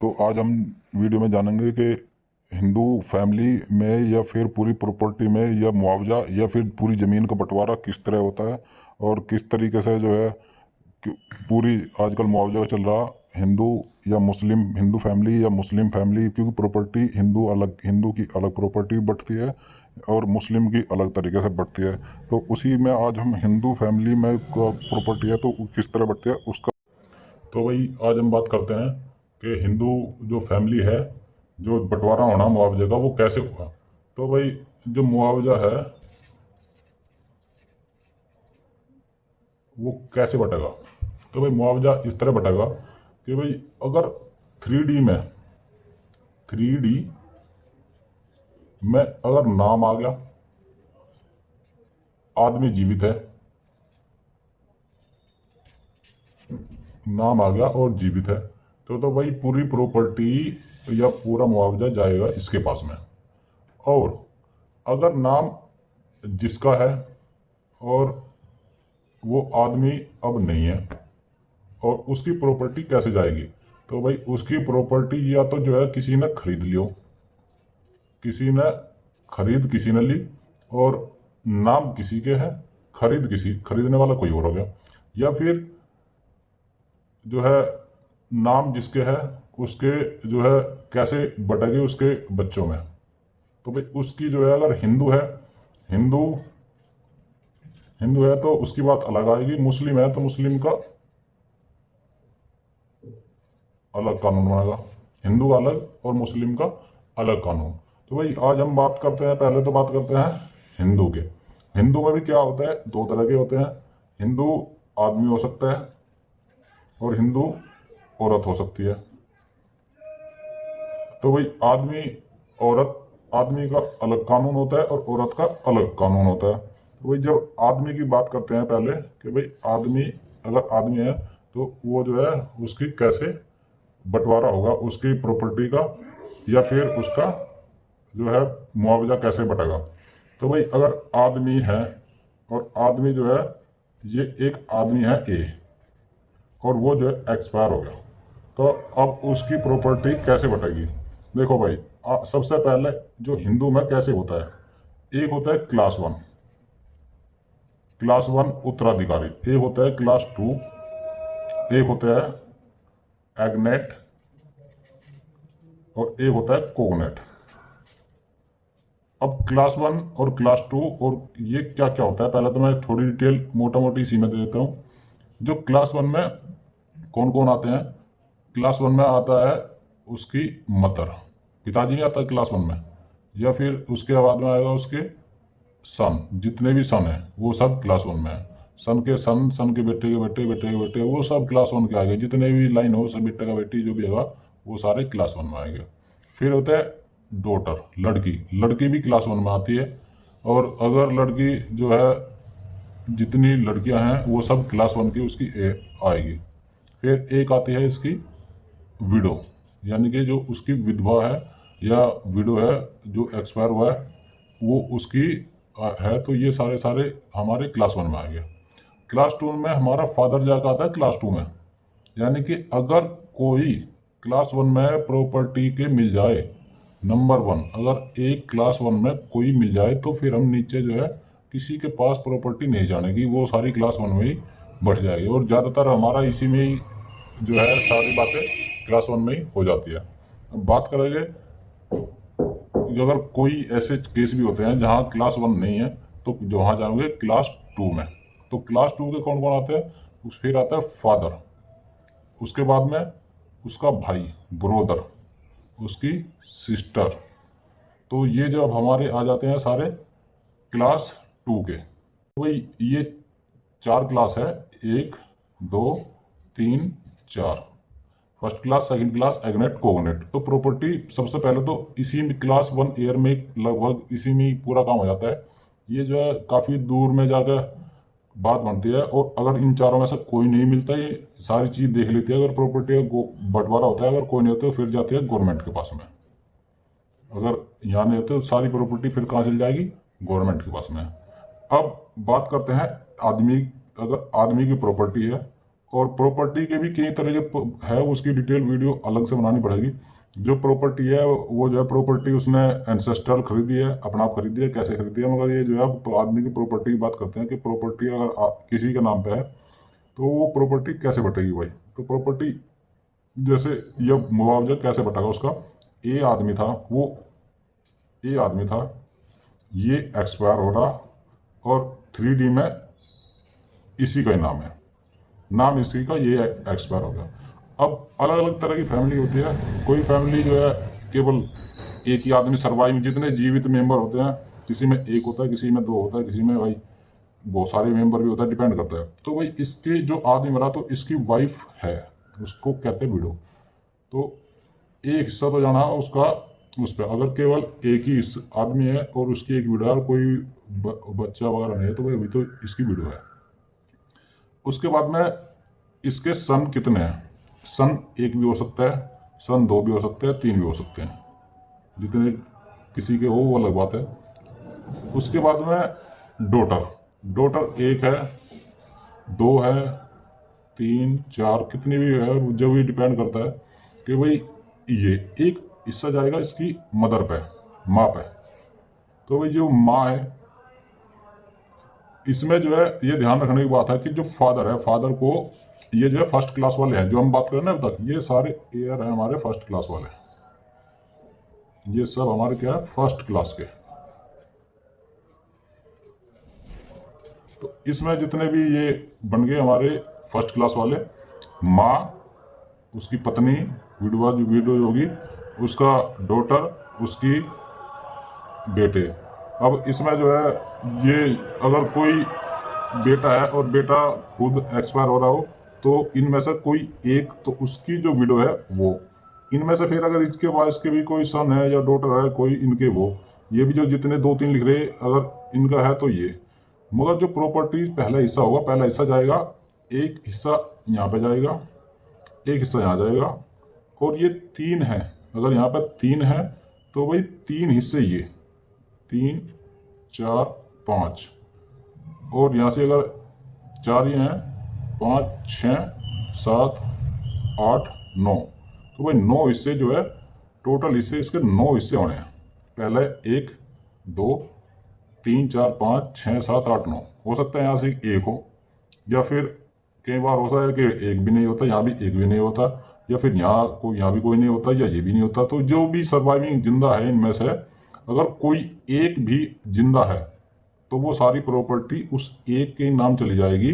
तो आज हम वीडियो में जानेंगे कि हिंदू फैमिली में या फिर पूरी प्रॉपर्टी में या मुआवजा या फिर पूरी ज़मीन का बंटवारा किस तरह होता है और किस तरीके से जो है कि पूरी आजकल मुआवजा का चल रहा हिंदू या मुस्लिम हिंदू फैमिली या मुस्लिम फैमिली, क्योंकि प्रॉपर्टी हिंदू की अलग प्रॉपर्टी बंटती है और मुस्लिम की अलग तरीके से बंटती है। तो उसी में आज हम हिंदू फैमिली में प्रॉपर्टी है तो किस तरह बंटती है उसका, तो वही आज हम बात करते हैं कि हिंदू जो फैमिली है, जो बंटवारा होना मुआवजे का वो कैसे हुआ। तो भाई जो मुआवजा है वो कैसे बटेगा। तो भाई मुआवजा इस तरह बटेगा कि भाई अगर 3D में 3D में अगर नाम आ गया, आदमी जीवित है, नाम आ गया और जीवित है, तो भाई पूरी प्रॉपर्टी या पूरा मुआवजा जाएगा इसके पास में। और अगर नाम जिसका है और वो आदमी अब नहीं है और उसकी प्रॉपर्टी कैसे जाएगी। तो भाई उसकी प्रॉपर्टी या तो जो है किसी ने खरीद लियो, किसी ने ली और नाम किसी के है, खरीदने वाला कोई और हो गया, या फिर जो है नाम जिसके है उसके जो है कैसे बटेगी उसके बच्चों में। तो भाई उसकी जो है अगर हिंदू हिंदू है तो उसकी बात अलग आएगी, मुस्लिम है तो मुस्लिम का अलग कानून बनेगा, हिंदू का अलग और मुस्लिम का अलग कानून। तो भाई आज हम बात करते हैं, पहले तो बात करते हैं हिंदू के। हिंदू में भी क्या होता है, दो तरह के होते हैं। हिंदू आदमी हो सकता है और हिंदू औरत हो सकती है। तो भाई औरत आदमी का अलग कानून होता है और औरत का अलग कानून होता है। तो भाई जब आदमी की बात करते हैं पहले कि भाई अगर आदमी है तो वो जो है उसकी कैसे बंटवारा होगा उसकी प्रॉपर्टी का, या फिर उसका जो है मुआवजा कैसे बटेगा। तो भाई अगर आदमी है और आदमी जो है ये एक आदमी है ए और वो जो है एक्सपायर हो गया, तो अब उसकी प्रॉपर्टी कैसे बटेगी। देखो भाई सबसे पहले जो हिंदू में कैसे होता है, एक होता है क्लास वन उत्तराधिकारी, एक होता है क्लास टू, एक होता है एग्नेट और एक होता है कोगनेट। अब क्लास वन और क्लास टू और ये क्या क्या होता है, पहले तो मैं थोड़ी डिटेल मोटा मोटी इसी में दे देता हूँ। जो क्लास वन में कौन कौन आते हैं, क्लास वन में आता है उसकी मदर, पिताजी नहीं आता क्लास वन में, या फिर उसके बाद में आएगा उसके सन, जितने भी सन हैं वो सब क्लास वन में है। सन के बेटे के बेटे, बेटे के बेटे, वो सब क्लास वन के आएंगे, जितने भी लाइन हो सब बेटे का बेटी जो भी होगा वो सारे क्लास वन में आएंगे। फिर होता है डॉटर, लड़की, लड़की भी क्लास वन में आती है। और अगर लड़की जो है जितनी लड़कियां हैं वो सब क्लास वन की उसकी आएगी। फिर एक आती है इसकी विडो, यानी कि जो उसकी विधवा है या विडो है जो एक्सपायर हुआ है वो उसकी है। तो ये सारे सारे हमारे क्लास वन में आएंगे। क्लास टू में हमारा फादर जाकर आता है क्लास टू में, यानी कि अगर कोई क्लास वन में प्रॉपर्टी के मिल जाए, नंबर वन, अगर एक क्लास वन में कोई मिल जाए तो फिर हम नीचे जो है किसी के पास प्रॉपर्टी नहीं जानेगी, वो सारी क्लास वन में ही बढ़ जाएगी। और ज़्यादातर हमारा इसी में ही जो है सारी बातें क्लास वन में ही हो जाती है। अब बात करेंगे अगर कोई ऐसे केस भी होते हैं जहाँ क्लास वन नहीं है तो जो वहाँ जाओगे क्लास टू में। तो क्लास टू के कौन कौन आते हैं, फिर आता है फादर, उसके बाद में उसका भाई, ब्रोदर, उसकी सिस्टर। तो ये जब हमारे आ जाते हैं सारे क्लास टू के, तो भाई ये चार क्लास है, एक, दो, तीन, चार, first class, second class, एग्नेट, cognate. तो प्रॉपर्टी सबसे पहले तो इसी में क्लास वन ईयर में लगभग इसी में ही पूरा काम हो जाता है। ये जो है काफ़ी दूर में जाकर बात बनती है, और अगर इन चारों में से कोई नहीं मिलता, ये सारी चीज़ देख लेती है, अगर प्रॉपर्टी का बंटवारा होता है, अगर कोई नहीं होता तो फिर जाती है गवर्नमेंट के पास में। अगर यहाँ नहीं होते तो सारी प्रॉपर्टी फिर कहाँ चल जाएगी, गवर्नमेंट के पास में। अब बात करते हैं आदमी, अगर आदमी की प्रॉपर्टी है और प्रॉपर्टी के भी कई तरह के है, उसकी डिटेल वीडियो अलग से बनानी पड़ेगी। जो प्रॉपर्टी है वो जो है प्रॉपर्टी उसने एंसेस्ट्रल खरीदी है, अपना आप खरीदी है, कैसे खरीदी है, मगर ये जो है आदमी की प्रॉपर्टी की बात करते हैं कि प्रॉपर्टी अगर किसी के नाम पे है तो वो प्रॉपर्टी कैसे बटेगी भाई। तो प्रॉपर्टी जैसे ये मुआवजा कैसे बटेगा उसका, ए आदमी था, वो ए आदमी था, ये एक्सपायर हो रहा और 3D में इसी का ही नाम है, नाम इसी का, ये एक्सपायर हो गया। अब अलग अलग तरह की फैमिली होती है, कोई फैमिली जो है केवल एक ही आदमी सर्वाइव, जितने जीवित मेंबर होते हैं किसी में एक होता है, किसी में दो होता है, किसी में भाई बहुत सारे मेंबर भी होता है, डिपेंड करता है। तो भाई इसके जो आदमी मरा तो इसकी वाइफ है, उसको कहते हैं विडो। तो एक हिस्सा तो जाना उसका उस पर, अगर केवल एक ही आदमी है और उसकी एक विडो है और कोई बच्चा वगैरह नहीं है तो भाई अभी तो इसकी विडो है। उसके बाद में इसके सन कितने हैं, सन एक भी हो सकता है, सन दो भी हो सकते हैं, तीन भी हो सकते हैं, जितने किसी के हो वो अलग बात है। उसके बाद में डॉटर, डॉटर एक है, दो है, तीन, चार, कितनी भी है, जब ये डिपेंड करता है कि भाई ये एक हिस्सा जाएगा इसकी मदर पे, माँ पे। तो भाई जो माँ है इसमें जो है ये ध्यान रखने की बात है कि जो फादर है, फादर को ये जो है फर्स्ट क्लास वाले हैं, जो हम बात कर रहे हैं ना अब तक, ये सारे एयर हैं हमारे फर्स्ट क्लास वाले, ये सब हमारे क्या है फर्स्ट क्लास के। तो इसमें जितने भी ये बन गए हमारे फर्स्ट क्लास वाले, माँ, उसकी पत्नी विडवा जो विडो होगी, उसका डॉटर, उसकी बेटे। अब इसमें जो है ये अगर कोई बेटा है और बेटा खुद एक्सपायर हो रहा हो तो इनमें से कोई एक, तो उसकी जो विडो है वो, इनमें से फिर अगर इसके बाद इसके भी कोई सन है या डॉटर है कोई इनके, वो ये भी जो जितने दो तीन लिख रहे अगर इनका है तो ये। मगर जो प्रॉपर्टी पहला हिस्सा होगा, पहला हिस्सा जाएगा, एक हिस्सा यहाँ पे जाएगा, एक हिस्सा यहाँ जाएगा, और ये तीन है, अगर यहाँ पर तीन है तो भाई तीन हिस्से ये, तीन, चार, पाँच, और यहाँ से अगर चार ये हैं, पाँच, छः, सात, आठ, नौ, तो भाई नौ हिस्से जो है टोटल हिस्से इसके 9 हिस्से होने हैं। पहले 1, 2, 3, 4, 5, 6, 7, 8, 9 हो सकता है यहाँ से एक हो, या फिर कई बार होता है कि एक भी नहीं होता, यहाँ भी एक भी नहीं होता, या फिर यहाँ भी कोई नहीं होता, या ये भी नहीं होता। तो जो भी सर्वाइविंग जिंदा है इनमें से अगर कोई एक भी जिंदा है तो वो सारी प्रॉपर्टी उस एक के नाम चली जाएगी।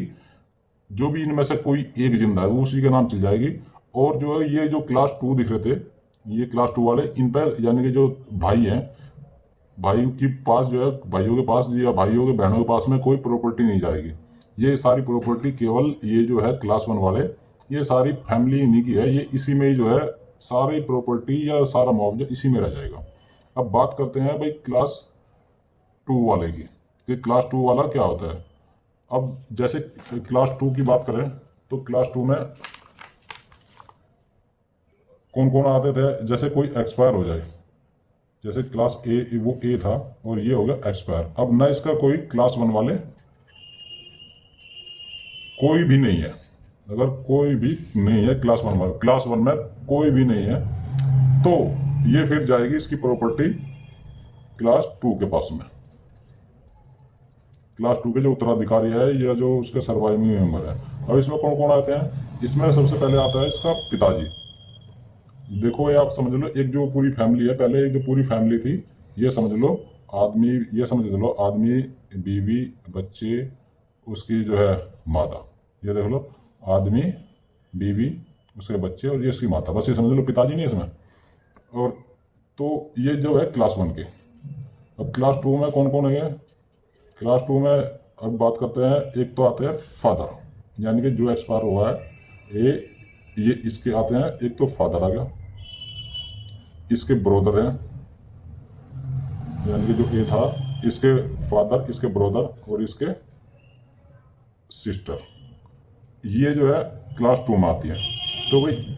जो भी इनमें से कोई एक जिंदा है वो उसी के नाम चली जाएगी। और जो है ये जो क्लास 2 दिख रहे थे, ये क्लास 2 वाले, इन पर यानी कि जो भाई हैं, भाई के पास जो है, भाइयों के पास या भाइयों के बहनों के पास में कोई प्रॉपर्टी नहीं जाएगी। ये सारी प्रॉपर्टी केवल ये जो है क्लास 1 वाले, ये सारी फैमिली इन्हीं की है, ये इसी में ही जो है सारी प्रॉपर्टी या सारा मुआवजा इसी में रह जाएगा। अब बात करते हैं भाई क्लास 2 वाले की, कि क्लास 2 वाला क्या होता है। अब जैसे क्लास 2 की बात करें तो क्लास 2 में कौन कौन आते थे, जैसे कोई एक्सपायर हो जाए, जैसे क्लास ए, वो ए था और ये हो गया एक्सपायर। अब न इसका कोई क्लास 1 वाले कोई भी नहीं है, अगर कोई भी नहीं है क्लास 1 वाले, क्लास 1 में कोई भी नहीं है, तो ये फिर जाएगी इसकी प्रॉपर्टी क्लास 2 के पास में। क्लास 2 के जो उत्तराधिकारी है या जो उसके सर्वाइविंग मेंबर है। अब इसमें कौन कौन आते हैं, इसमें सबसे पहले आता है इसका पिताजी। देखो ये आप समझ लो, एक जो पूरी फैमिली है, पहले एक जो पूरी फैमिली थी, ये समझ लो आदमी, ये समझ लो आदमी, बीवी, बच्चे, उसकी जो है माता, ये देख लो आदमी, बीवी, उसके बच्चे और ये इसकी माता, बस ये समझ लो, पिताजी नहीं इसमें। और तो ये जो है क्लास 1 के। अब क्लास 2 में कौन कौन है, क्लास 2 में अब बात करते हैं, एक तो आते हैं फादर, यानी कि जो एक्सपायर हुआ है ये इसके आते हैं। एक तो फादर आ गया, इसके ब्रदर हैं, यानी कि जो ए था इसके फादर, इसके ब्रदर और इसके सिस्टर, ये जो है क्लास 2 में आती है। तो भाई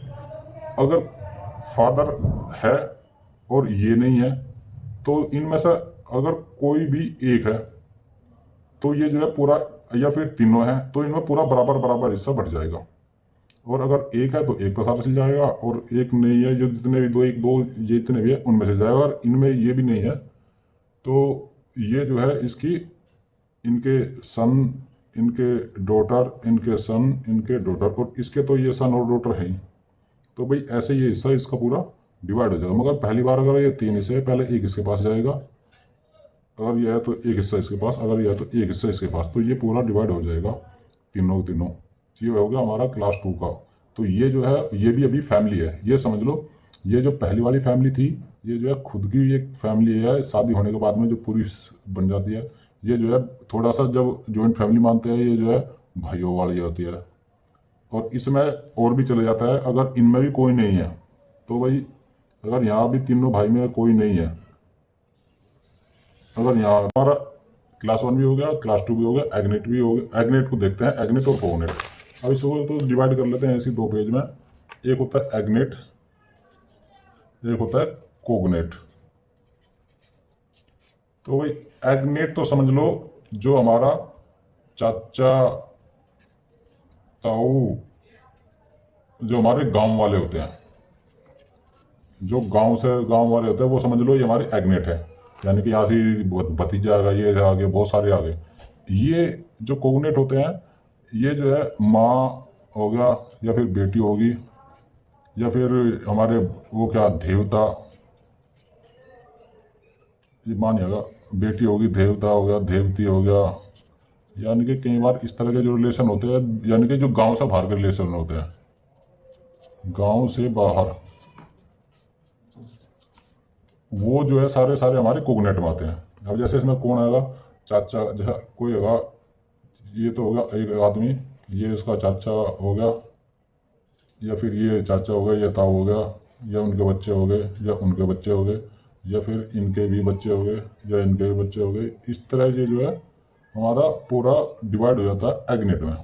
अगर फादर है और ये नहीं है तो इनमें से अगर कोई भी एक है तो ये जो है पूरा, या फिर तीनों हैं तो इनमें पूरा बराबर बराबर हिस्सा बढ़ जाएगा। और अगर एक है तो एक का सारा चल जाएगा, और एक नहीं है, जो जितने भी दो, एक दो ये जितने भी है उनमें चल जाएगा, और इनमें ये भी नहीं है तो ये जो है इसकी इनके सन, इनके डॉटर, इनके सन, इनके डॉटर, और इसके तो ये सन और डॉटर है ही। तो भाई ऐसे ये हिस्सा इसका पूरा डिवाइड हो जाएगा। मगर पहली बार अगर ये 3 हिस्से है, पहले एक इसके पास जाएगा, अगर ये है तो एक हिस्सा इसके पास, अगर ये है तो एक हिस्सा इसके पास, तो ये पूरा डिवाइड हो जाएगा तीनों तीनों। ये हो गया हमारा क्लास 2 का। तो ये जो है ये भी अभी फैमिली है, ये समझ लो। ये जो पहली वाली फैमिली थी, ये जो है खुद की एक फैमिली है, शादी होने के बाद में जो पूरी बन जाती है। ये जो है थोड़ा सा जब जॉइंट फैमिली मानते हैं, ये जो है भाइयों वाली होती है। और इसमें और भी चले जाता है, अगर इनमें भी कोई नहीं है तो भाई, अगर यहाँ भी तीनों भाई में कोई नहीं है, अगर यहाँ हमारा क्लास 1 भी हो गया, क्लास 2 भी हो गया, एग्नेट भी हो गया। एग्नेट को देखते हैं, एग्नेट और कोगनेट। अब इसको तो डिवाइड कर लेते हैं ऐसे 2 पेज में। एक होता है एग्नेट, एक होता है कोगनेट। तो भाई एग्नेट तो समझ लो जो हमारा चाचा, ताऊ, जो हमारे गांव वाले होते हैं, जो गांव वाले होते हैं, वो समझ लो ये हमारे एग्नेट है। यानी कि यहाँ से भतीजा आ गया, ये आ गए, बहुत सारे आ गए। ये जो कोगनेट होते हैं, ये जो है माँ हो गया, या फिर बेटी होगी, या फिर हमारे वो क्या देवता, ये माँ नहीं होगा, बेटी होगी, देवता हो गया, देवती हो गया। यानी कि कई बार इस तरह के जो रिलेशन होते हैं, यानी कि जो गांव से बाहर के रिलेशन होते हैं, गांव से बाहर, वो जो है सारे सारे हमारे कोगनेट में आते हैं। अब जैसे इसमें कौन आएगा, चाचा, जैसा कोई होगा, ये तो होगा एक आदमी, ये इसका चाचा हो गया, या फिर ये चाचा हो गया, ये ताऊ हो गया, या उनके बच्चे हो गए, या उनके बच्चे हो गए, या फिर इनके भी बच्चे हो गए, या इनके भी बच्चे हो गए। इस तरह ये जो है हमारा पूरा डिवाइड हो जाता है एग्नेट में।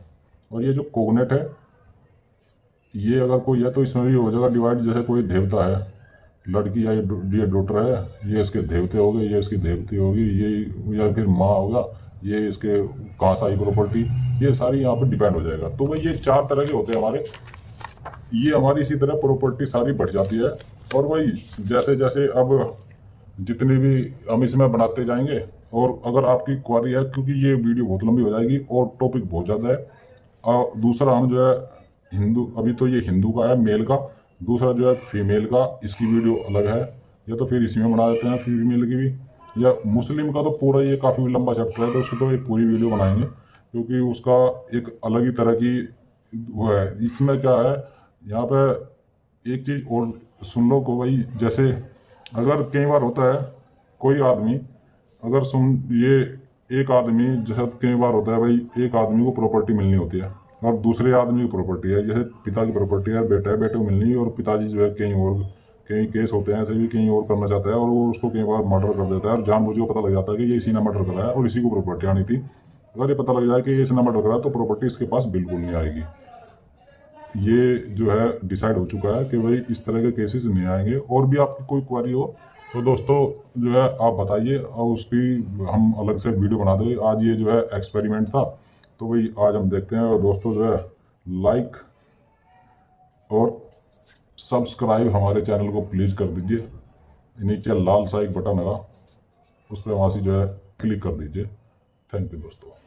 और ये जो कोगनेट है, ये अगर कोई है तो इसमें भी हो जाएगा डिवाइड। जैसे कोई देवता है, लड़की या ये डॉटर है, ये इसके देवते हो गए, ये इसकी देवती होगी, ये या फिर माँ होगा, ये इसके कहाँ से आई प्रॉपर्टी, ये सारी यहाँ पे डिपेंड हो जाएगा। तो भाई ये 4 तरह के होते हैं हमारे। ये हमारी इसी तरह प्रॉपर्टी सारी बढ़ जाती है। और भाई जैसे जैसे अब जितने भी हम इसमें बनाते जाएंगे, और अगर आपकी क्वारी है, क्योंकि ये वीडियो बहुत लंबी हो जाएगी और टॉपिक बहुत ज़्यादा है। और दूसरा हम जो है हिंदू, अभी तो ये हिंदू का है मेल का, दूसरा जो है फीमेल का, इसकी वीडियो अलग है, या तो फिर इसी में बना देते हैं फीमेल की भी। या मुस्लिम का तो पूरा ये काफ़ी लंबा चैप्टर है, तो उसकी तो एक पूरी वीडियो बनाएंगे, क्योंकि उसका एक अलग ही तरह की वो है। इसमें क्या है, यहाँ पे एक चीज़ और सुन लो को भाई, जैसे अगर कई बार होता है कोई आदमी, अगर सुन ये एक आदमी, जैसे कई बार होता है भाई, एक आदमी को प्रॉपर्टी मिलनी होती है और दूसरे आदमी की प्रॉपर्टी है। जैसे पिता की प्रॉपर्टी है, बेटा है, बेटे को मिलनी है, और पिताजी जो है कई केस होते हैं ऐसे भी, कहीं और करना चाहता है, और वो उसको कई बार मर्डर कर देता है, और जानबूझ के पता लग जाता है कि ये इसी ने मर्डर करा है और इसी को प्रॉपर्टी आनी थी। अगर ये पता लग जाए कि ये इसने मर्डर करा है, तो प्रॉपर्टी इसके पास बिल्कुल नहीं आएगी। ये जो है डिसाइड हो चुका है कि भाई इस तरह के केसेस नहीं आएंगे। और भी आपकी कोई क्वारी हो तो दोस्तों जो है आप बताइए, और उसकी हम अलग से वीडियो बना देंगे। आज ये जो है एक्सपेरिमेंट था, तो भाई आज हम देखते हैं। और दोस्तों जो है लाइक और सब्सक्राइब हमारे चैनल को प्लीज़ कर दीजिए। नीचे लाल सा एक बटन है, उस पर वहाँ से जो है क्लिक कर दीजिए। थैंक यू दोस्तों।